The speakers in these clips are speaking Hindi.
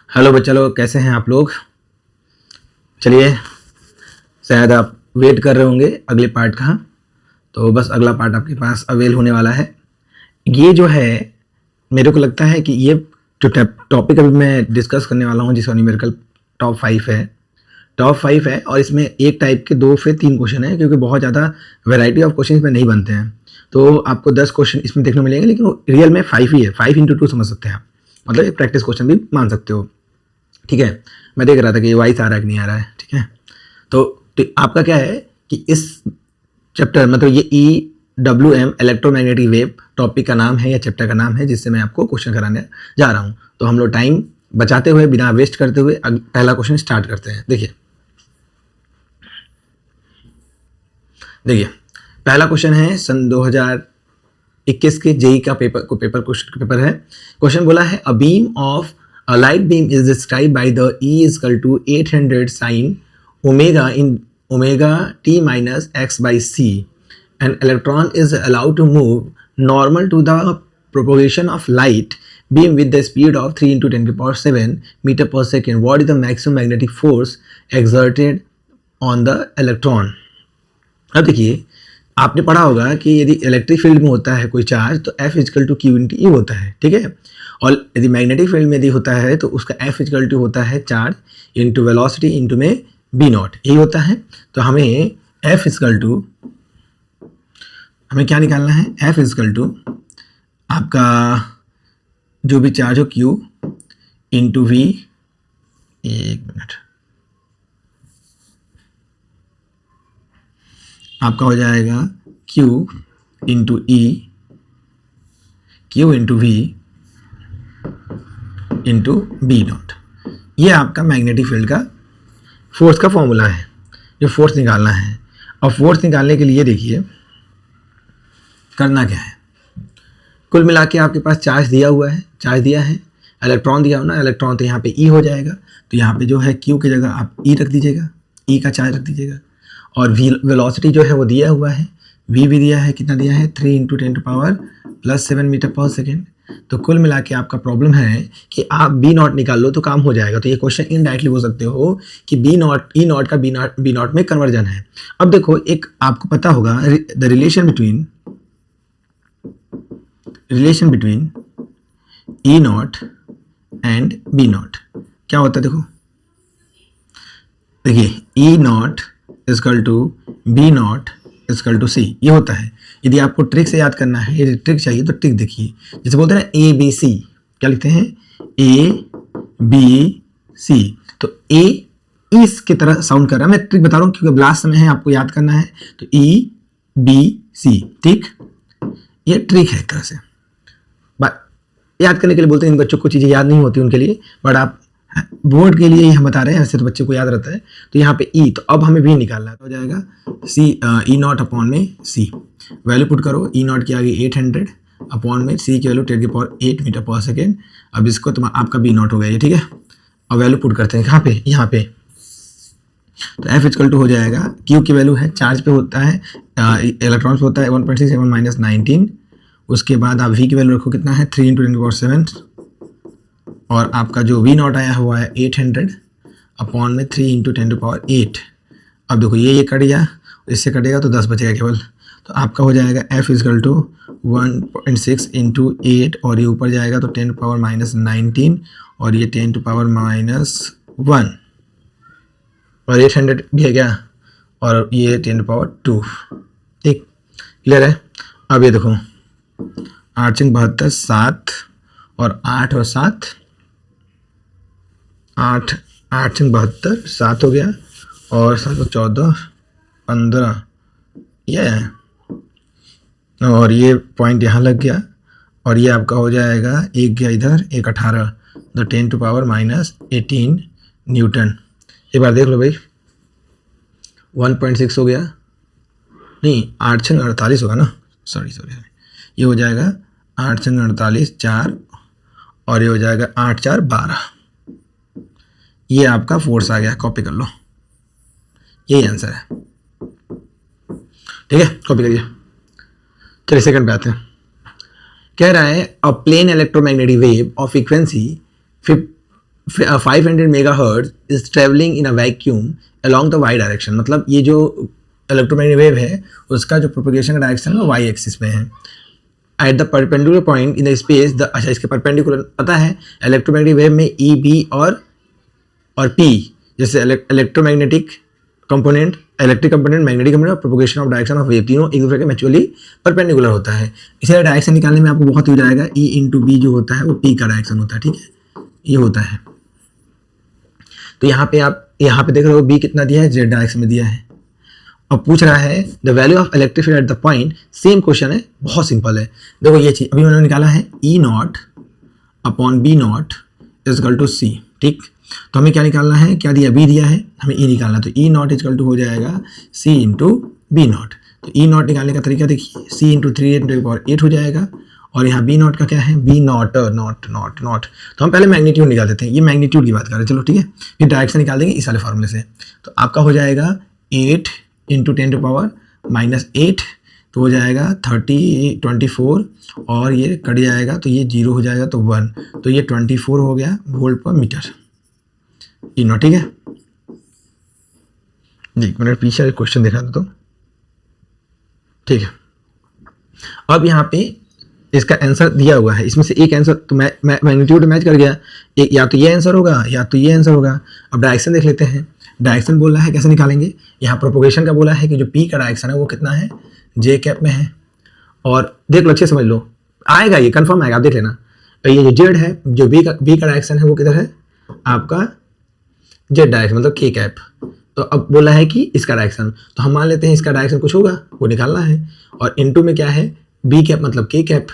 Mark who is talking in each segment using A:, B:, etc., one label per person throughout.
A: हेलो बच्चा लोग, कैसे हैं आप लोग। चलिए, शायद आप वेट कर रहे होंगे अगले पार्ट का, तो बस अगला पार्ट आपके पास अवेल होने वाला है। ये जो है, मेरे को लगता है कि ये जो टॉपिक अभी मैं डिस्कस करने वाला हूँ, जिसका न्यूमेरिकल टॉप फाइव है और इसमें एक टाइप के 2 से 3 क्वेश्चन हैं, क्योंकि बहुत ज़्यादा वैरायटी ऑफ क्वेश्चन इसमें नहीं बनते हैं। तो आपको 10 क्वेश्चन इसमें देखने मिलेंगे, लेकिन रियल में 5 ही है। 5 इंटू 2 समझ सकते हैं आप, मतलब एक प्रैक्टिस क्वेश्चन भी मान सकते हो। ठीक है, मैं देख रहा था कि ये वाइस आ रहा है कि नहीं आ रहा है। ठीक है, तो आपका क्या है कि इस चैप्टर, मतलब ये EWM इलेक्ट्रोमैग्नेटिक वेव टॉपिक का नाम है या चैप्टर का नाम है, जिससे मैं आपको क्वेश्चन कराने जा रहा हूँ। तो हम लोग टाइम बचाते हुए, बिना वेस्ट करते हुए पहला क्वेश्चन स्टार्ट करते हैं। देखिए पहला क्वेश्चन है सन 2021 के जेई का पेपर है। क्वेश्चन बोला है, a beam of a light beam is described by the E is equal to 800 sin omega in omega t minus x by c. An electron is allowed to move normal to the propagation of light beam with the speed of 3 into 10 to the power 7 meter per second. What is the maximum magnetic force exerted on the electron? अब देखिए, आपने पढ़ा होगा कि यदि इलेक्ट्रिक फील्ड में होता है कोई चार्ज तो F equal to Q into E होता है। ठीक है, और यदि मैग्नेटिक फील्ड में यदि होता है तो उसका F इजकल टू होता है चार्ज इंटू वेलोसिटी इंटू में बी नॉट, यही होता है। तो हमें F इजकल टू, हमें क्या निकालना है, F इजकल टू आपका जो भी चार्ज हो Q इंटू V, एक मिनट, आपका हो जाएगा Q into E, Q into V into B naught. ये आपका मैग्नेटिक फील्ड का फोर्स का फॉर्मूला है, जो फोर्स निकालना है। और फोर्स निकालने के लिए देखिए करना क्या है, कुल मिला के आपके पास चार्ज दिया है, इलेक्ट्रॉन दिया हो ना, इलेक्ट्रॉन तो यहाँ पे E हो जाएगा। तो यहाँ पे जो है Q की जगह आप E रख दीजिएगा, E का चार्ज रख दीजिएगा। और वेलोसिटी जो है वो दिया हुआ है, V भी दिया है, कितना दिया है, 3 into 10 to power plus 7 metre पर सेकेंड। तो कुल मिला के आपका प्रॉब्लम है कि आप बी नॉट निकाल लो तो काम हो जाएगा। तो ये क्वेश्चन इनडायरेक्टली बोल सकते हो कि बी नॉट ई नॉट का बी नॉट में कन्वर्जन है। अब देखो, एक आपको पता होगा the relation between E naught and B naught क्या होता है। देखिए E naught equal to B naught equal to C, ये होता है। यदि आपको ट्रिक से याद करना है, यदि ट्रिक चाहिए तो ट्रिक देखिए, जैसे बोलते हैं ना ABC, क्या लिखते हैं, ABC। तो A इस की तरह साउंड कर रहा है, मैं ट्रिक बता रहा हूँ क्योंकि लास्ट समय है, आपको याद करना है। तो EBC, ठीक, ये ट्रिक है एक तरह से। याद करने के लिए बोलते हैं, इन बच्चों को चीज़ें याद नहीं होती उनके लिए, बट आप बोर्ड के लिए ही हम बता रहे हैं, ऐसे तो बच्चे को याद रहता है। तो यहाँ पे E, तो अब हमें V निकालना है, तो हो जाएगा C, E नॉट अपॉन में C। वैल्यू पुट करो, E नॉट की आ गई 800 अपॉन में C की वैल्यू 10 की पावर 8 मीटर पर सेकेंड। अब इसको तो आपका B नॉट हो गया ये, ठीक है। और वैल्यू पुट करते हैं कहाँ पे, यहाँ पे। तो F इजकल टू हो जाएगा, Q की वैल्यू है, चार्ज पे होता है, इलेक्ट्रॉन पे होता है 1.67 माइनस 19। उसके बाद आप V की वैल्यू रखो, कितना है, 3 इंटू 10 की पावर 7। और आपका जो V नॉट आया हुआ है 800 अपॉन में 3 इंटू 10 टू पावर 8। अब देखो ये कट गया, इससे कटेगा तो 10 बचेगा केवल। तो आपका हो जाएगा F इजकल टू 1.6 इंटू 8, और ये ऊपर जाएगा तो 10 टू पावर माइनस 19, और ये 10 टू पावर माइनस 1, और 800 भी है क्या, और ये 10 टू पावर 2। ठीक, क्लियर है। अब ये देखो 8 से 72, 7 और 8 और 7, 8 से 72, 7 हो गया, और 7 और 14, 15, ये है। और ये पॉइंट यहाँ लग गया, और ये आपका हो जाएगा, एक गया इधर, एक 18, तो 10 टू पावर माइनस 18 न्यूटन। एक बार देख लो भाई, 1.6 हो गया, नहीं 8 से 48 होगा ना, सॉरी, ये हो जाएगा 8 से 48, 4, और ये हो जाएगा 8 4 12। ये आपका फोर्स आ गया, कॉपी कर लो, यही आंसर है। ठीक है, कॉपी करिए। चलिए सेकंड पे आते हैं। कह रहा है a plane electromagnetic wave of frequency 500 megahertz is travelling in a vacuum along the Y direction, मतलब ये जो इलेक्ट्रोमैग्नेटिक वेव है उसका जो प्रोपगेशन का डायरेक्शन है वो वाई एक्सिस में है। At the perpendicular point in the space the, अच्छा इसके परपेंडिकुलर पता है इलेक्ट्रोमैग्नेटिक वेव में ई बी और पी, जैसे electromagnetic component, electric component, magnetic component और propagation of direction of wave, तीनों एक दूसरे के म्यूचुअली परपेंडिकुलर होता है। इसलिए डायरेक्शन निकालने में आपको बहुत हो जाएगा, ई इंटू बी जो होता है वो पी का डायरेक्शन होता है, ठीक है, ये होता है। तो यहाँ पे आप यहाँ पे देख रहे हो बी कितना दिया है, जेड डायरेक्शन में दिया है, और पूछ रहा है the value of electric field at the point, same question है, बहुत सिंपल है। देखो ये चीज अभी उन्होंने निकाला है E naught upon B naught equal to C, ठीक। तो हमें क्या निकालना है, क्या दिया, बी दिया है, हमें ई निकालना, तो ई नॉट इजकल टू हो जाएगा सी इंटू बी नॉट। तो ई नॉट निकालने का तरीका देखिए, सी इंटू 3 हो जाएगा, और यहाँ बी नॉट का क्या है, बी नॉट नॉट। तो हम पहले मैग्नीट्यूड निकाल देते हैं, ये मैग्नीट्यूड की बात कर रहे हैं, चलो ठीक है, फिर डायरेक्शन निकाल देंगे इस वाले फार्मूले से। तो आपका हो जाएगा 8 इंटू 10⁻⁻8, तो हो जाएगा 24, और ये कट जाएगा तो ये 0 हो जाएगा तो 1, तो ये 24 हो गया वोल्ट पर मीटर, ई नॉट, ठीक है। जी मैंने पीछे क्वेश्चन देखा था तो ठीक है। अब यहाँ पे इसका आंसर दिया हुआ है, इसमें से एक आंसर तो मैग्नीट्यूड मैच कर गया, एक या तो ये आंसर होगा या तो ये आंसर होगा। अब डायरेक्शन देख लेते हैं, डायरेक्शन बोला है कैसे निकालेंगे, यहाँ प्रोपोगेशन का बोला है कि जो पी का डायरेक्शन है वो कितना है, जे कैप में है, और देख लो अच्छे समझ लो, आएगा ये कंफर्म आएगा, आप देख लेना। ये जो जेड है, जो बी का डायरेक्शन है वो किधर है, आपका जेड डायरेक्शन मतलब के कैप। तो अब बोला है कि इसका डायरेक्शन, तो हम मान लेते हैं इसका डायरेक्शन कुछ होगा, वो निकालना है, और इनटू में क्या है, बी कैप मतलब के कैप,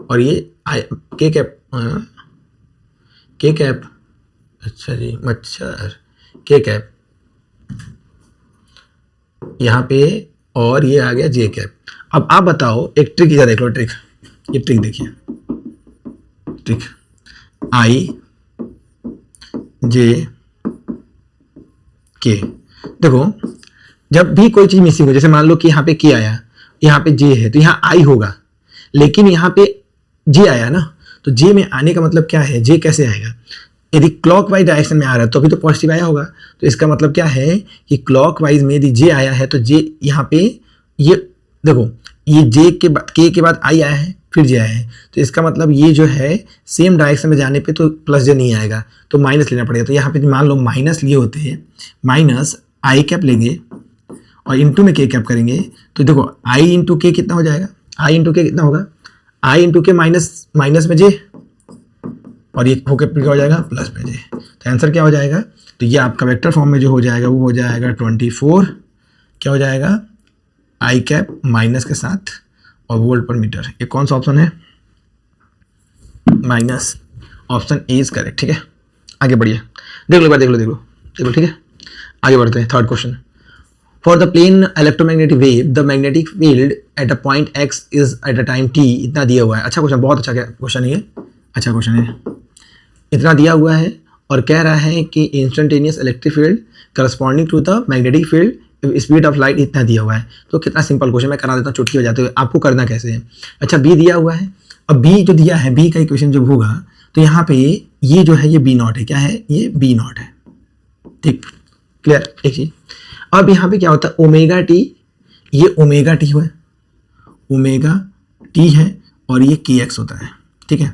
A: और ये के कैप, अच्छा जी मच्छर, के कैप यहाँ पे, और ये आ गया जे कैप। अब आप बताओ, एक ट्रिक इधर देख लो, ट्रिक, ये ट्रिक देखिए, ट्रिक आई जे के। देखो जब भी कोई चीज मिसिंग हो, जैसे मान लो कि यहाँ पे के आया, यहाँ पे जे है, तो यहाँ आई होगा, लेकिन यहाँ पे जे आया ना, तो जे में आने का मतलब क्या है, जे कैसे आएगा, यदि क्लॉकवाइज डायरेक्शन में आ रहा है तो अभी तो पॉजिटिव आया होगा, तो इसका मतलब क्या है कि क्लॉकवाइज में यदि जे आया है तो जे यहाँ पे, ये देखो ये जे के बाद के बाद आई आया है, फिर जे आया है, तो इसका मतलब ये जो है सेम डायरेक्शन में जाने पे तो प्लस जे नहीं आएगा, तो माइनस लेना पड़ेगा। तो यहाँ पे मान लो माइनस लिए होते हैं, माइनस आई कैप लेंगे और इंटू में के कैप करेंगे, तो देखो आई इंटू के कितना हो जाएगा, आई इंटू के कितना होगा, आई इंटू के माइनस में जे, और ये होके क्या हो जाएगा, प्लस में जे। तो आंसर क्या हो जाएगा, तो ये आपका वेक्टर फॉर्म में जो हो जाएगा वो हो जाएगा 24, क्या हो जाएगा, आई कैप माइनस के साथ और वोल्ट पर मीटर। ये कौन सा ऑप्शन है, minus, option A is correct, ठीक है। आगे बढ़िए, देख लो एक बार, देख लो, ठीक है। आगे बढ़ते हैं, third question. For the plane electromagnetic wave the magnetic field at a point X is at a time T, इतना दिया हुआ है। अच्छा क्वेश्चन, बहुत अच्छा क्वेश्चन है ये, अच्छा क्वेश्चन है, इतना दिया हुआ है और कह रहा है कि instantaneous electric field corresponding to the magnetic field speed of light, इतना दिया हुआ है। तो कितना सिंपल क्वेश्चन, मैं करा देता हूँ चुटकी हो जाते हुए, आपको करना कैसे है। अच्छा बी दिया हुआ है, अब बी जो दिया है, बी का इक्वेशन जब होगा तो यहाँ पे ये जो है ये बी नॉट है, क्या है, ये बी नॉट है, ठीक, क्लियर। एक चीज, अब यहाँ पे क्या होता है, ओमेगा टी, ये ओमेगा टी हुआ, ओमेगा टी है, और ये के एक्स होता है, ठीक है,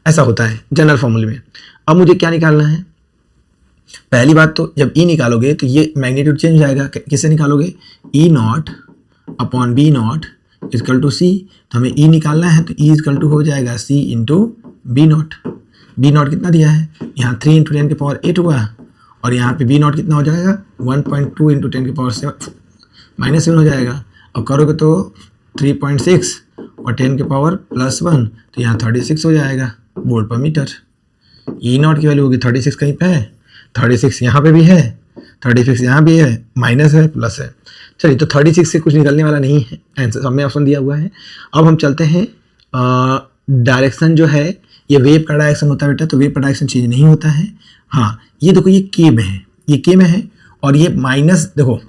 A: ऐसा होता है जनरल फॉर्मूले में। अब मुझे क्या निकालना है, पहली बात तो जब ई निकालोगे तो ये मैग्नीट्यूड चेंज हो जाएगा, किससे निकालोगे, E naught upon B naught equal to C. तो हमें ई निकालना है, तो ई इजकल टू हो जाएगा C into B naught. B naught कितना दिया है, यहाँ 3 इंटू 10⁸ हुआ, और यहाँ पे बी नॉट कितना हो जाएगा, 1.2 इंटू 10⁻7 -7 हो जाएगा। अब करोगे तो 3.6 और 10⁻+1, तो यहाँ 36 हो जाएगा वोल्ट पर मीटर। ई नॉट की वैल्यू होगी 36, कहीं पे है 36, यहाँ पे भी है 36, यहाँ भी है, माइनस है प्लस है। चलिए, तो 36 से कुछ निकलने वाला नहीं है, आंसर हमें ऑप्शन दिया हुआ है। अब हम चलते हैं, डायरेक्शन जो है ये वेव का डायरेक्शन होता है बेटा, तो वेव का डायरेक्शन चेंज नहीं होता है। हाँ, ये देखो ये के में है, ये के में है, और ये माइनस, देखो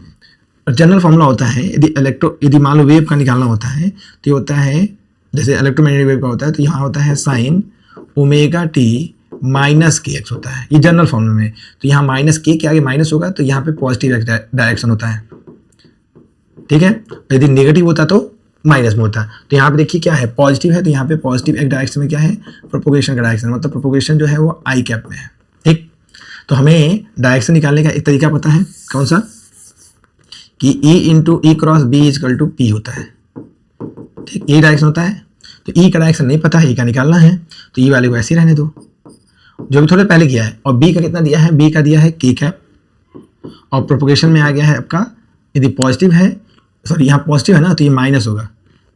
A: जनरल फॉर्मूला होता है, यदि मान लो वेव का निकालना होता है तो ये होता है, जैसे इलेक्ट्रोमैग्नेटिक वेव का होता है तो यहाँ होता है साइन ओमेगा टी माइनस के एक्स होता है, ये जनरल फॉर्म में। तो यहाँ माइनस के आगे माइनस होगा तो यहाँ पे पॉजिटिव एक्स डायरेक्शन होता है, ठीक है। यदि नेगेटिव होता तो माइनस में होता। तो यहाँ पे देखिए क्या है, पॉजिटिव है तो यहाँ पे पॉजिटिव एक्स डायरेक्शन में क्या है, प्रोपोगेशन का डायरेक्शन, मतलब प्रोपोगेशन जो है वो आई कैप में है, ठीक। तो हमें डायरेक्शन निकालने का एक तरीका पता है, कौन सा, कि E into E cross B is equal to P होता है, ठीक। ये डायरेक्शन होता है, तो ई का डायरेक्शन नहीं पता है, ई का निकालना है, तो ई वाले को ऐसे ही रहने दो जो भी थोड़े पहले किया है। और बी का कितना दिया है, बी का दिया है के कैप, और प्रोपोगेशन में आ गया है आपका, यदि पॉजिटिव है, सॉरी यहाँ पॉजिटिव है ना तो ये माइनस होगा,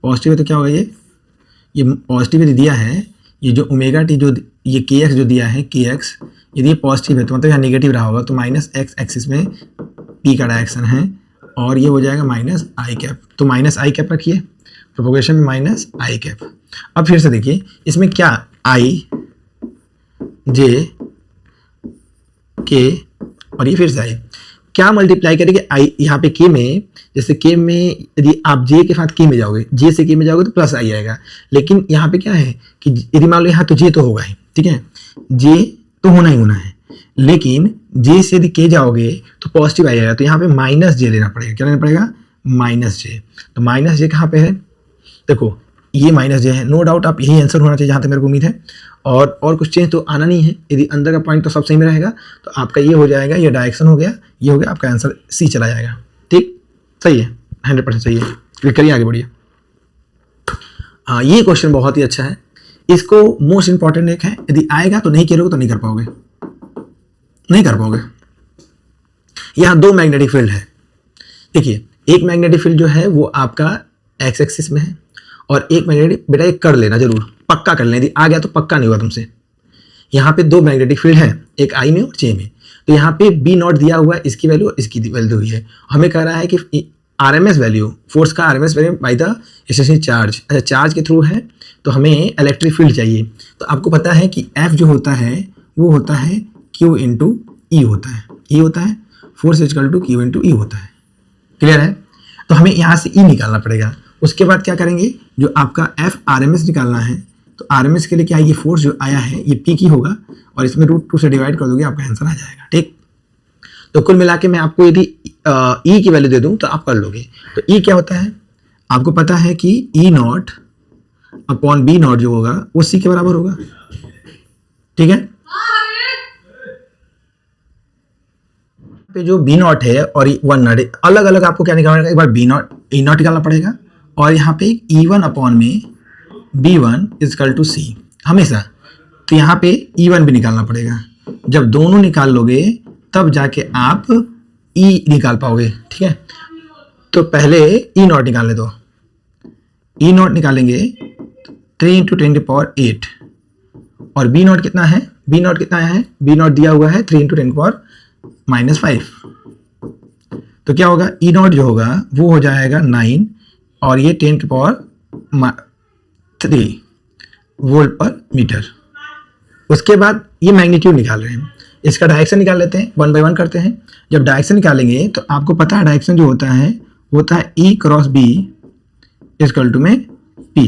A: पॉजिटिव है तो क्या होगा, ये पॉजिटिव यदि दिया है, ये जो ओमेगा टी जो ये के एक्स जो दिया है के एक्स, यदि ये पॉजिटिव है तो मतलब यहाँ नेगेटिव रहा होगा, तो माइनस एक्स एक्सिस में पी का डायरेक्शन है, और ये हो जाएगा माइनस आई कैप। तो माइनस आई कैप रखिए, प्रोपोगेशन में माइनस आई कैप। अब फिर से देखिए इसमें क्या, आई जे के, और ये फिर से आई, क्या मल्टीप्लाई करेंगे आई यहाँ पे के में, जैसे के में यदि आप जे के साथ के में जाओगे, जे से के में जाओगे तो प्लस आई आएगा, लेकिन यहाँ पे क्या है कि यदि मान लो यहाँ तो जे तो होगा ही, ठीक है, जे तो होना ही होना है, लेकिन जे से यदि के जाओगे तो पॉजिटिव आएगा, तो यहाँ पे माइनस जे लेना पड़ेगा, क्या लेना पड़ेगा, माइनस जे। तो माइनस जे कहाँ पे है, देखो ये माइनस जे है, नो डाउट आप यही आंसर होना चाहिए जहाँ तक मेरे को उम्मीद है, और कुछ चेंज तो आना नहीं है। यदि अंदर का पॉइंट तो सब सही में रहेगा तो आपका ये हो जाएगा, ये डायरेक्शन हो गया, ये हो गया, आपका आंसर सी चला जाएगा, ठीक, सही है, 100% सही है। क्लिक करिए, आगे बढ़िए। हाँ, ये क्वेश्चन बहुत ही अच्छा है, इसको मोस्ट इंपॉर्टेंट एक है, यदि आएगा तो नहीं करोगे तो नहीं कर पाओगे, नहीं कर पाओगे। यहाँ दो मैग्नेटिक फील्ड है, देखिए एक मैग्नेटिक फील्ड जो है वो आपका एक्स एक्सिस में है, और एक मैग्नेटिक, बेटा एक कर लेना जरूर, पक्का कर लेना, यदि आ गया तो पक्का नहीं होगा तुमसे। यहाँ पे दो मैग्नेटिक फील्ड है, एक आई में और जे में, तो यहाँ पे बी नॉट दिया हुआ है, इसकी वैल्यू और इसकी वैल्यू हुई है, हमें कह रहा है कि आरएमएस वैल्यू, फोर्स का RMS value by the stationary charge, अच्छा चार्ज के थ्रू है तो हमें इलेक्ट्रिक फील्ड चाहिए। तो आपको पता है कि एफ जो होता है वो होता है क्यू इंटू ई होता है, ई होता है, force equal to Q into E होता है, क्लियर है। तो हमें यहाँ से ई निकालना पड़ेगा, उसके बाद क्या करेंगे, जो आपका एफ आरएमएस निकालना है, तो आरएमएस के लिए क्या है, ये फोर्स जो आया है ये पी की होगा, और इसमें √2 से डिवाइड कर दोगे, आपका आंसर आ जाएगा, ठीक। तो कुल मिला के मैं आपको यदि ई की वैल्यू दे दूं तो आप कर लोगे। तो ई क्या होता है, आपको पता है कि ई नॉट अपॉन बी नॉट जो होगा वो सी के बराबर होगा, ठीक है। पे जो बी नॉट है और वन नॉट है, अलग अलग आपको क्या निकालना पड़ेगा, एक बार बी नॉट ई नॉट निकालना पड़ेगा, और यहाँ पे ई वन अपॉन में बी वन इजकल टू सी हमेशा, तो यहाँ पे ई वन भी निकालना पड़ेगा। जब दोनों निकाल लोगे तब जाके आप ई निकाल पाओगे, ठीक है। तो पहले ई नॉट निकालने दो, ई नॉट निकालेंगे 3 × 10⁸, और बी नॉट कितना है, बी नॉट कितना है, बी नॉट दिया हुआ है 3 × 10⁻⁵। तो क्या होगा, ई नॉट जो होगा वो हो जाएगा 9, और ये 10⁻³ वोल्ट पर मीटर। उसके बाद ये मैग्नीट्यूड निकाल रहे हैं, इसका डायरेक्शन निकाल लेते हैं, 1 बाय 1 करते हैं। जब डायरेक्शन निकालेंगे तो आपको पता है डायरेक्शन जो होता है ई क्रॉस बी इजकल टू में पी।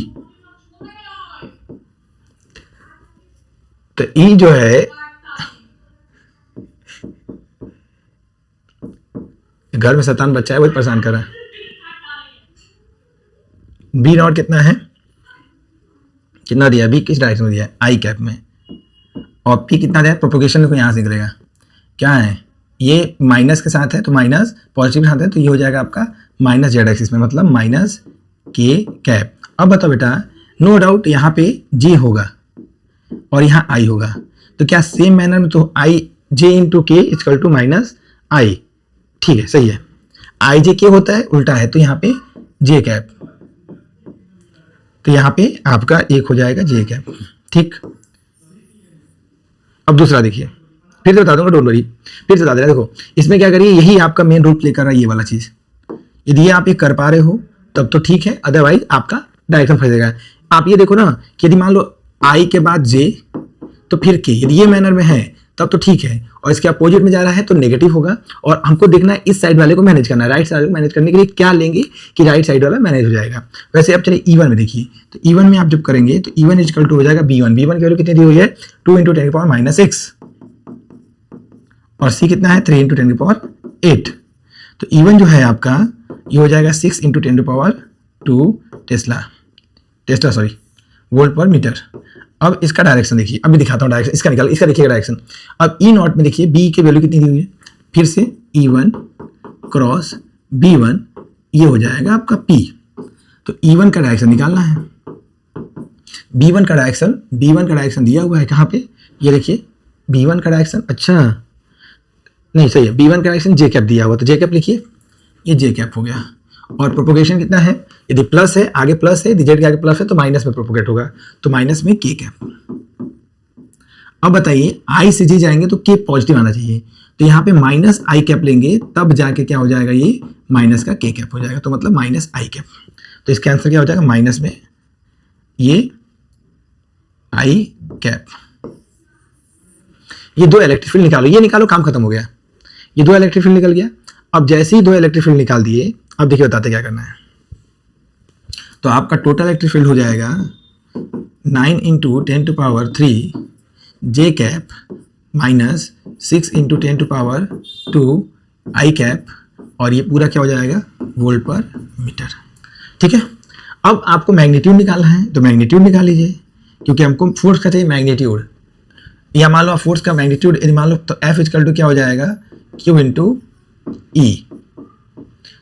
A: तो ई जो है, घर में शैतान बच्चा है वही परेशान कर रहा है। बी नॉट कितना है, कितना दिया, बी किस डायरेक्शन में दिया है, आई कैप में, और पी कितना दिया है, प्रोपोगेशन में, यहाँ से निकलेगा, क्या है, ये माइनस के साथ है तो माइनस, पॉजिटिव के साथ है तो ये हो जाएगा आपका माइनस जेड एक्सिस में, मतलब माइनस के कैप। अब बताओ बेटा, नो डाउट यहाँ पे जे होगा और यहाँ आई होगा, तो क्या सेम मैनर में, तो आई जे इंटू के इजकल टू माइनस आई, ठीक है, सही है। आई जे के होता है, उल्टा है, तो यहाँ पे जे कैप, तो यहाँ पे आपका एक हो जाएगा जे कैप, ठीक। अब दूसरा देखिए, फिर से बता दूंगा, डोंट वरी, फिर से बता दे रहा, देखो इसमें क्या करिए, यही आपका मेन रोल प्ले कर रहा है ये वाला चीज। यदि ये आप ये कर पा रहे हो तब तो ठीक है, अदरवाइज आपका डायरेक्शन फंस जाएगा। आप ये देखो ना कि यदि मान लो आई के बाद जे तो फिर के, यदि ये मैनर में है तब तो ठीक है, और इसके अपोजिट में जा रहा है तो नेगेटिव होगा, और हमको देखना है इस साइड वाले को मैनेज करना है। राइट साइड को मैनेज करने के लिए क्या लेंगे कि राइट साइड वाला मैनेज हो जाएगा। वैसे अब चलिए E1 में देखिए, तो E1 में आप जब करेंगे तो E1 इक्वल टू हो जाएगा B1 की वैल्यू कितनी दी हुई है 2 × 10⁻6 और C कितना है 3 × 10⁸। तो E1 जो है आपका ये हो जाएगा 6 × 10⁻2 टेस्ला वोल्ट पर मीटर। अब इसका डायरेक्शन देखिए, अभी दिखाता हूँ डायरेक्शन इसका इसका देखिएगा डायरेक्शन। अब E0 में देखिए B की वैल्यू कितनी दी हुई है, फिर से E1 क्रॉस B1 ये हो जाएगा आपका P। तो E1 का डायरेक्शन निकालना है, B1 का डायरेक्शन दिया हुआ है कहाँ पे, ये देखिए B1 का डायरेक्शन, अच्छा नहीं सही है, B1 का डायरेक्शन जे कैप दिया हुआ, तो जे कैप लिखिए, ये जे कैप हो गया। और प्रोपोगेशन कितना है, यदि प्लस है आगे प्लस है, यदि जेड के आगे प्लस है तो माइनस में प्रोपोगेट होगा, तो माइनस में के कैप। अब बताइए आई से जी जाएंगे तो के पॉजिटिव आना चाहिए, तो यहाँ पे माइनस आई कैप लेंगे तब जाके क्या हो जाएगा, ये माइनस का के कैप हो जाएगा, तो मतलब माइनस आई कैप। तो इसका आंसर क्या हो जाएगा, माइनस में ये आई कैप। ये दो इलेक्ट्रिक फील्ड निकालो, ये निकालो, काम खत्म हो गया, ये दो इलेक्ट्रिक फील्ड निकल गया। अब जैसे ही दो इलेक्ट्रिक फील्ड निकाल दिए, अब देखिए बताते क्या करना है। तो आपका टोटल इलेक्ट्रिक फील्ड हो जाएगा 9 × 10⁻³ जे कैप माइनस 6 × 10⁻² आई कैप, और ये पूरा क्या हो जाएगा वोल्ट पर मीटर। ठीक है, अब आपको मैग्नीट्यूड निकालना है, तो मैग्नीट्यूड निकाल लीजिए, क्योंकि हमको फोर्स का चाहिए मैग्नीट्यूड। या मान लो फोर्स का मैग्नीट्यूड यदि मान लो तो F इक्वल टू क्या हो जाएगा Q × E।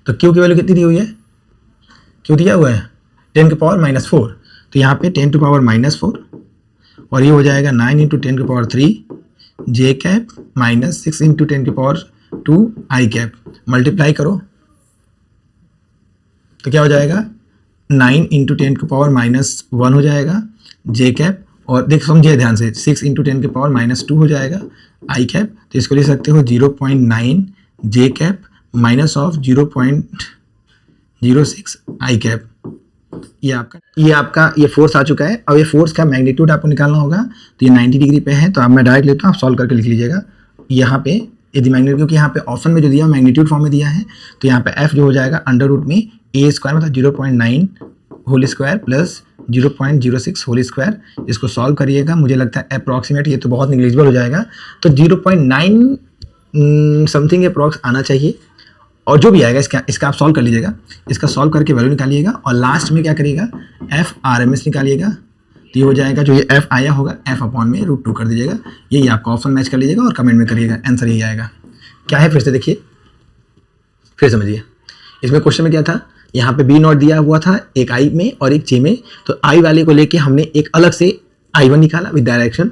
A: तो Q की वैल्यू कितनी दी हुई है, Q दिया हुआ है 10⁻⁻4, तो यहाँ पे 10⁻⁻4 और ये हो जाएगा 9 × 10⁻³ जे कैप माइनस 6 × 10⁻² आई कैप। मल्टीप्लाई करो तो क्या हो जाएगा 9 × 10⁻⁻1 हो जाएगा जे कैप, और देख समझिए ध्यान से 6 × 10⁻⁻2 हो जाएगा आई कैप। तो इसको लिख सकते हो 0.9 J cap minus of 0.06 I cap. ये फोर्स आ चुका है। अब ये फोर्स का मैग्नीट्यूड आपको निकालना होगा, तो ये 90 डिग्री पे है, तो अब मैं डायरेक्ट लेता हूँ, आप सॉल्व करके लिख लीजिएगा। यहाँ पे यदि मैग्नीट्यूड, क्योंकि यहाँ पे ऑप्शन में जो दिया मैग्नीट्यूड फॉर्म में दिया है, तो यहाँ पे F जो हो जाएगा अंडर रूट में A² मतलब 0.9 whole square plus 0.06 whole square. इसको सॉल्व करिएगा, मुझे लगता है अप्रॉक्सीमेट ये तो बहुत निग्लिजिबल हो जाएगा, तो 0.9 समथिंग अप्रॉक्स आना चाहिए, और जो भी आएगा इसका आप सॉल्व कर लीजिएगा, इसका सॉल्व करके वैल्यू निकालिएगा, और लास्ट में क्या करिएगा FRMS निकालिएगा। तो ये हो जाएगा जो ये F आया होगा F/√2 कर दीजिएगा। यही आपका ऑप्शन मैच कर लीजिएगा और कमेंट में करिएगा, आंसर यही आएगा। क्या है फिर से देखिए, फिर समझिए इसमें क्वेश्चन में क्या था, यहाँ पे B0 दिया हुआ था एक I में और एक J में, तो I वाले को लेके हमने एक अलग से I1 निकाला विद डायरेक्शन,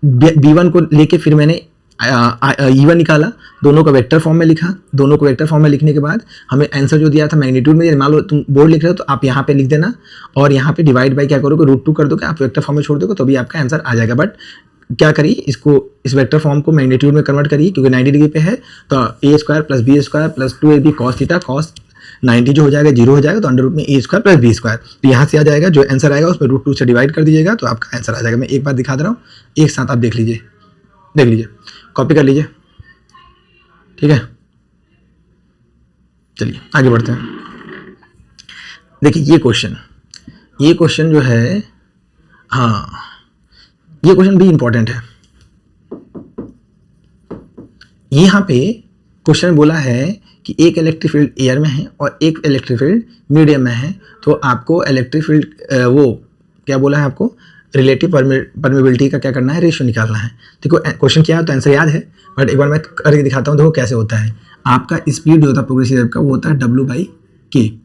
A: B1 को लेके फिर मैंने E1 निकाला, दोनों को वेक्टर फॉर्म में लिखा। दोनों को वेक्टर फॉर्म में लिखने के बाद हमें आंसर जो दिया था मैग्नीट्यूड में, मान लो तुम बोर्ड लिख रहे हो तो आप यहाँ पे लिख देना, और यहाँ पे डिवाइड बाय क्या करोगे √2 कर दोगे, आप वेक्टर फॉर्म में छोड़ दोगे तो भी आपका आंसर आ जाएगा। बट क्या करिए, इसको इस वेक्टर फॉर्म को मैग्नीट्यूड में कन्वर्ट करिए, क्योंकि 90 डिग्री पे है, तो A² + B² + 2AB cos theta cos 90 जो हो जाएगा 0 हो जाएगा, तो अंडर रूट में A² + B²। तो यहाँ से आ जाएगा, जो आंसर आएगा उसमें √2 से डिवाइड कर दीजिएगा, तो आपका आंसर आ जाएगा। मैं एक बार दिखा दे रहा हूँ, एक साथ आप देख लीजिए, कॉपी कर लीजिए, ठीक है। चलिए आगे बढ़ते हैं। देखिए ये क्वेश्चन जो है, हाँ ये क्वेश्चन भी इंपॉर्टेंट है। यहाँ पे क्वेश्चन बोला है कि एक इलेक्ट्रिक फील्ड एयर में है और एक इलेक्ट्रिक फील्ड मीडियम में है, तो आपको इलेक्ट्रिक फील्ड वो क्या बोला है, आपको रिलेटिव परमेबिलिटी का क्या करना है, रेशियो निकालना है। देखो क्वेश्चन क्या है तो आंसर याद है, बट एक बार मैं करके दिखाता हूँ, देखो कैसे होता है। आपका स्पीड जो होता है प्रोग्रेसिव वेव का, वो होता है W/K। ये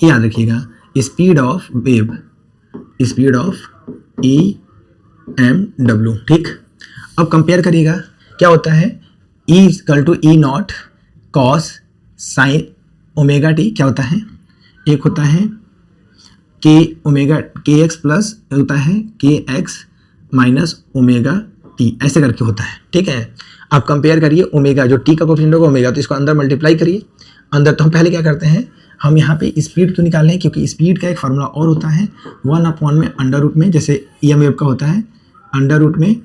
A: याद रखिएगा, speed of wave, speed of EmW, ठीक। अब कंपेयर करिएगा, क्या होता है E = E0 cos sin ω/t, क्या होता है, एक होता है kx प्लस होता है kx माइनस ω/t, ऐसे करके होता है, ठीक है। आप कंपेयर करिए, ओमेगा जो t का कोएफिशिएंट होगा ओमेगा, तो इसको अंदर मल्टीप्लाई करिए अंदर। तो हम पहले क्या करते हैं, हम यहाँ पे स्पीड तो निकाल लें, क्योंकि स्पीड का एक फार्मूला और होता है 1/में अंडर रूट में, जैसे EM वेव का होता है अंडर रूट में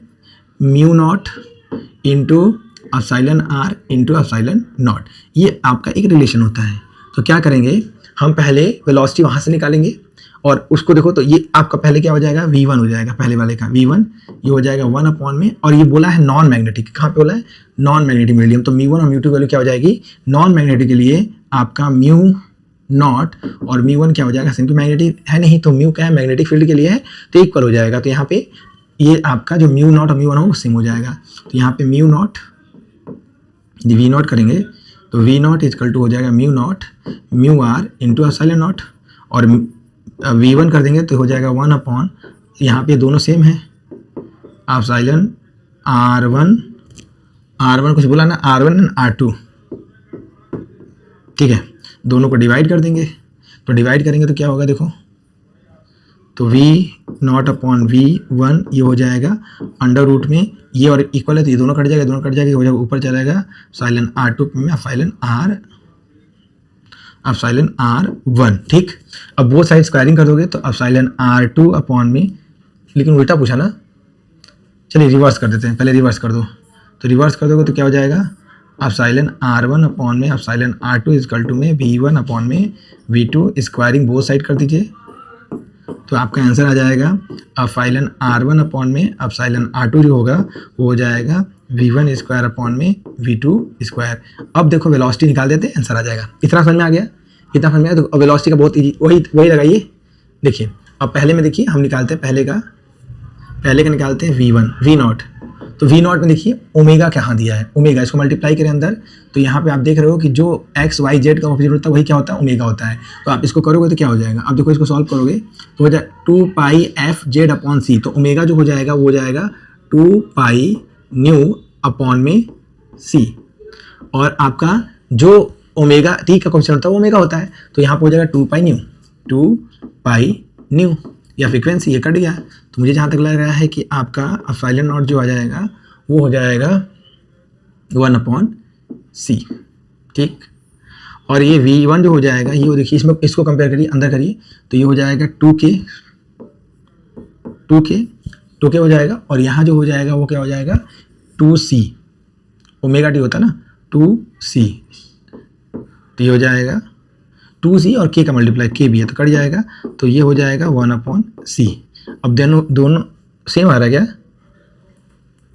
A: μ0 into epsilon R into epsilon naught, ये आपका एक रिलेशन होता है। तो क्या करेंगे, हम पहले वेलोसिटी वहाँ से निकालेंगे और उसको देखो तो ये आपका पहले क्या हो जाएगा, v1 हो जाएगा, पहले वाले का v1 ये हो जाएगा 1 अपॉन में, और ये बोला है नॉन मैग्नेटिक, कहाँ पे बोला है, नॉन मैग्नेटिक मीडियम, तो म्यू1 और म्यू2 वैल्यू क्या हो जाएगी, नॉन मैग्नेटिक के लिए आपका म्यू नॉट और म्यू1 क्या हो जाएगा, क्योंकि मैग्नेटिक है नहीं तो म्यू क्या है, मैग्नेटिक फील्ड के लिए है तो इक्वल हो जाएगा। तो यहाँ पे ये आपका जो म्यू नॉट और म्यू1 हो वो सेम हो जाएगा। तो यहाँ पे म्यू नॉट वी नॉट करेंगे तो वी नॉट इजकल टू हो जाएगा mu naught mu R into epsilon naught, और v1 कर देंगे तो हो जाएगा 1 अपॉन, यहाँ पे दोनों सेम है, एप्सिलॉन r1 कुछ बोला ना, r1 एंड r2, ठीक है, दोनों को डिवाइड कर देंगे। तो डिवाइड करेंगे तो क्या होगा देखो, तो v नॉट अपॉन v1 ये हो जाएगा अंडर रूट में, ये और इक्वल है तो ये दोनों कट जाएगा, दोनों कट जाएगा, हो जाएगा ऊपर चलेगा एप्सिलॉन r2 में एप्सिलॉन r1, ठीक। अब वो साइड स्क्वायरिंग कर दोगे तो एप्सिलॉन r2 अपॉन में, लेकिन उल्टा पूछा ना, चलिए रिवर्स कर देते हैं, पहले रिवर्स कर दो, तो रिवर्स कर दोगे तो क्या हो जाएगा, एप्सिलॉन r1 अपॉन में एप्सिलॉन r2 इजकल टू में v1 अपॉन में v2, स्क्वायरिंग बोथ साइड कर दीजिए तो आपका आंसर आ जाएगा एप्सिलॉन r1 अपॉन में एप्सिलॉन r2 जो होगा वो हो जाएगा v1 स्क्वायर अपॉन में v2 स्क्वायर। अब देखो वेलोसिटी निकाल देते हैं, आंसर आ जाएगा। इतना समझ में आ गया, इतना समझ में आया। तो वेलोसिटी का बहुत इजी, वही लगाइए। देखिए अब पहले में देखिए हम निकालते हैं, पहले का निकालते हैं v नॉट, तो v नॉट में देखिए ओमेगा कहाँ दिया है, ओमेगा, इसको मल्टीप्लाई करें अंदर तो यहाँ पे आप देख रहे हो कि जो x y z का ऑपोजिट होता है वही क्या होता है, ओमेगा होता है। तो आप इसको करोगे तो क्या हो जाएगा, अब देखो इसको सॉल्व करोगे तो हो जाए 2 पाई एफ जेड अपॉन सी, तो ओमेगा जो हो जाएगा वो हो जाएगा 2 पाई न्यू अपॉन में सी, और आपका जो ओमेगा टी का क्वेश्चन होता है वो ओमेगा होता है, तो यहाँ पर हो जाएगा 2 पाई न्यू, या फ्रीक्वेंसी ये कट गया। तो मुझे जहाँ तक लग रहा है कि आपका एप्सिलॉन नॉट जो आ जाएगा वो हो जाएगा 1 अपॉन सी, ठीक। और ये v1 जो हो जाएगा ये देखिए, इसमें इसको कंपेयर करिए, अंदर करिए तो ये हो जाएगा 2k हो जाएगा, और यहाँ जो हो जाएगा वो क्या हो जाएगा 2c, ओमेगा टी होता है ना 2c, तो ये हो जाएगा 2c और k का मल्टीप्लाई k भी है तो कट जाएगा, तो ये हो जाएगा 1 अपॉन सी। अब दोनों सेम आ रहा है, क्या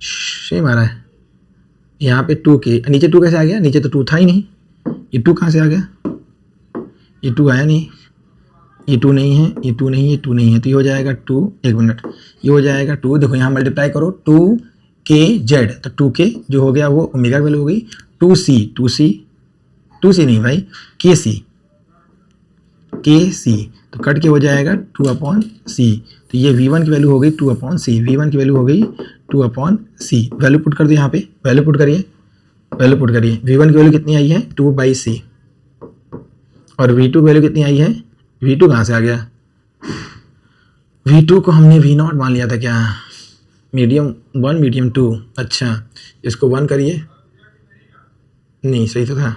A: सेम आ रहा है, यहाँ पे 2k, नीचे 2 कैसे आ गया, नीचे तो 2 था ही नहीं, ये 2 कहाँ से आ गया, ये 2 आया नहीं, ये 2 नहीं है, ये 2 नहीं है, 2 नहीं है, तो ये हो जाएगा 2, एक मिनट, ये हो जाएगा 2, देखो यहाँ मल्टीप्लाई करो 2kz, तो 2k जो हो गया वो ओमेगा की वैल्यू हो गई, 2c नहीं भाई, kc, तो कट के हो जाएगा 2 अपॉन सी, तो ये v1 की वैल्यू हो गई 2 अपॉन सी, v1 की वैल्यू हो गई 2 अपॉन सी। वैल्यू पुट कर दो यहाँ पे, वैल्यू पुट करिए, v1 की वैल्यू कितनी आई है 2 बाई सी, और v2 की वैल्यू कितनी आई है, v2 कहाँ से आ गया, v2 को हमने v नॉट मान लिया था क्या, मीडियम 1 मीडियम 2, अच्छा इसको 1 करिए, नहीं सही तो था,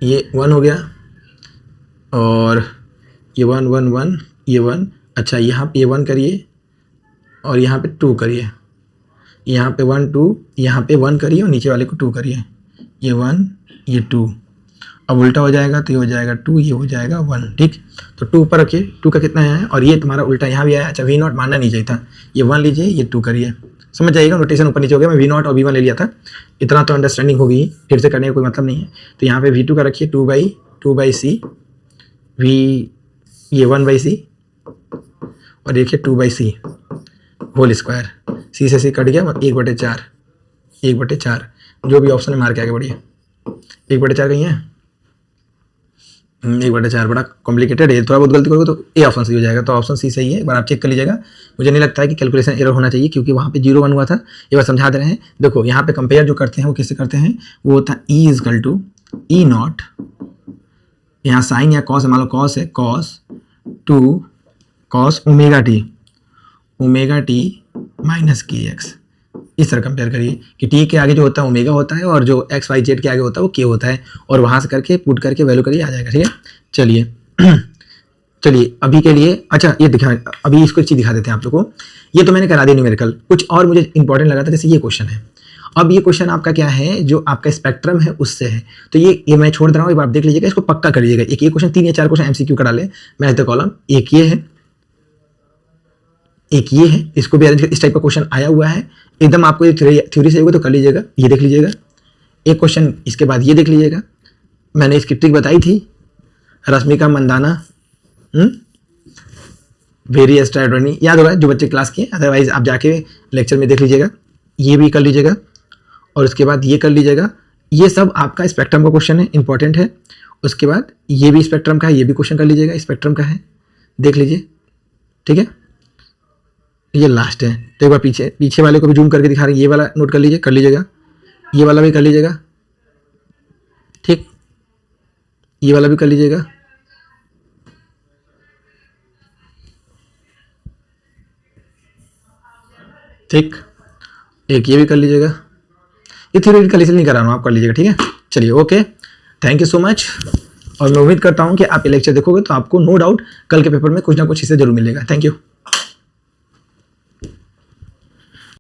A: ये 1 हो गया, और ये 1 ये 1, अच्छा यहाँ पे ये 1 करिए और यहाँ पे 2 करिए, यहाँ पे 1 2, यहाँ पे 1 करिए और नीचे वाले को 2 करिए, ये 1 ये 2, अब उल्टा हो जाएगा तो ये हो जाएगा 2, ये हो जाएगा 1, ठीक। तो 2 ऊपर रखिए, 2 का कितना है, और ये तुम्हारा उल्टा यहाँ भी आया, अच्छा v नॉट मानना नहीं चाहिए था, ये 1 लीजिए, ये 2 करिए, समझ जाइएगा, नोटेशन ऊपर नीचे हो गया, मैं v नॉट और v1 ले लिया था, इतना तो अंडरस्टैंडिंग होगी, फिर से करने का कोई मतलब नहीं है। तो यहाँ पे v2 का रखिए 2 बाई सी, ये 1 बाई सी, और देखिए 2 बाई सी होल स्क्वायर, सी से सी कट गया, 1/4, जो भी ऑप्शन है मार के आगे बढ़िए, 1/4 कहीं है, 1/4 बड़ा कॉम्प्लिकेटेड है, थोड़ा बहुत गलती करोगे तो ए ऑप्शन सही हो जाएगा, तो ऑप्शन सी सही है, एक बार आप चेक कर लीजिएगा। मुझे नहीं लगता है कि कैलकुलेशन एरर होना चाहिए, क्योंकि वहाँ पे 0 1 हुआ था, एक बार समझा दे रहे हैं। देखो यहाँ पे कंपेयर जो करते हैं वो किससे करते हैं, वो होता है ई इजकल टू ई नॉट, यहाँ साइन या कॉस, मान लो कॉस है, कॉस ओमेगा टी माइनस के एक्स, इस तरह कंपेयर करिए कि टी के आगे जो होता है ओमेगा होता है, और जो एक्स वाई जेड के आगे होता है वो के होता है, और वहाँ से करके पुट करके वैल्यू करिए, आ जाएगा, ठीक है। चलिए चलिए अभी के लिए, अच्छा ये दिखा, अभी इसको एक चीज़ दिखा देते हैं आप लोगों को। ये तो मैंने करा दिया न्यूमेरिकल, कुछ और मुझे इंपॉर्टेंट लगा था, जैसे ये क्वेश्चन है। अब ये क्वेश्चन आपका क्या है, जो आपका स्पेक्ट्रम है उससे है, तो ये मैं छोड़ दे रहा हूँ, एक बार आप देख लीजिएगा, इसको पक्का कर लीजिएगा। एक ये क्वेश्चन, 3 या 4 क्वेश्चन एमसीक्यू का डाले मैच द कॉलम, एक ये है, एक ये है, इसको भी अरेंज कर, इस टाइप का क्वेश्चन आया हुआ है एकदम। आपको ये थ्योरी से होगा तो कर लीजिएगा, ये देख लीजिएगा। एक क्वेश्चन इसके बाद ये देख लीजिएगा, मैंने इसकी ट्रिक बताई थी, रश्मिका मंदाना, वेरी एक्स्ट्राऑर्डिनरी, याद होगा जो बच्चे क्लास किए, अदरवाइज आप जाके लेक्चर में देख लीजिएगा। ये भी कर लीजिएगा और उसके बाद ये कर लीजिएगा। ये सब आपका स्पेक्ट्रम का क्वेश्चन है, इंपॉर्टेंट है। उसके बाद ये भी स्पेक्ट्रम का है, ये भी क्वेश्चन कर लीजिएगा, स्पेक्ट्रम का है, देख लीजिए, ठीक है। ये लास्ट है, तो एक बार पीछे वाले को भी जूम करके दिखा रहे हैं, ये वाला नोट कर लीजिए, कर लीजिएगा, ये वाला भी कर लीजिएगा, ठीक, ये वाला भी कर लीजिएगा, ठीक, एक ये भी कर लीजिएगा। ये थ्योरेटिकल इसलिए नहीं करा रहा हूँ, आप कर लीजिएगा, ठीक है। चलिए okay, thank you so much. और मैं उम्मीद करता हूँ कि आप ये लेक्चर देखोगे तो आपको नो डाउट कल के पेपर में कुछ ना कुछ हिस्से जरूर मिलेगा। Thank you.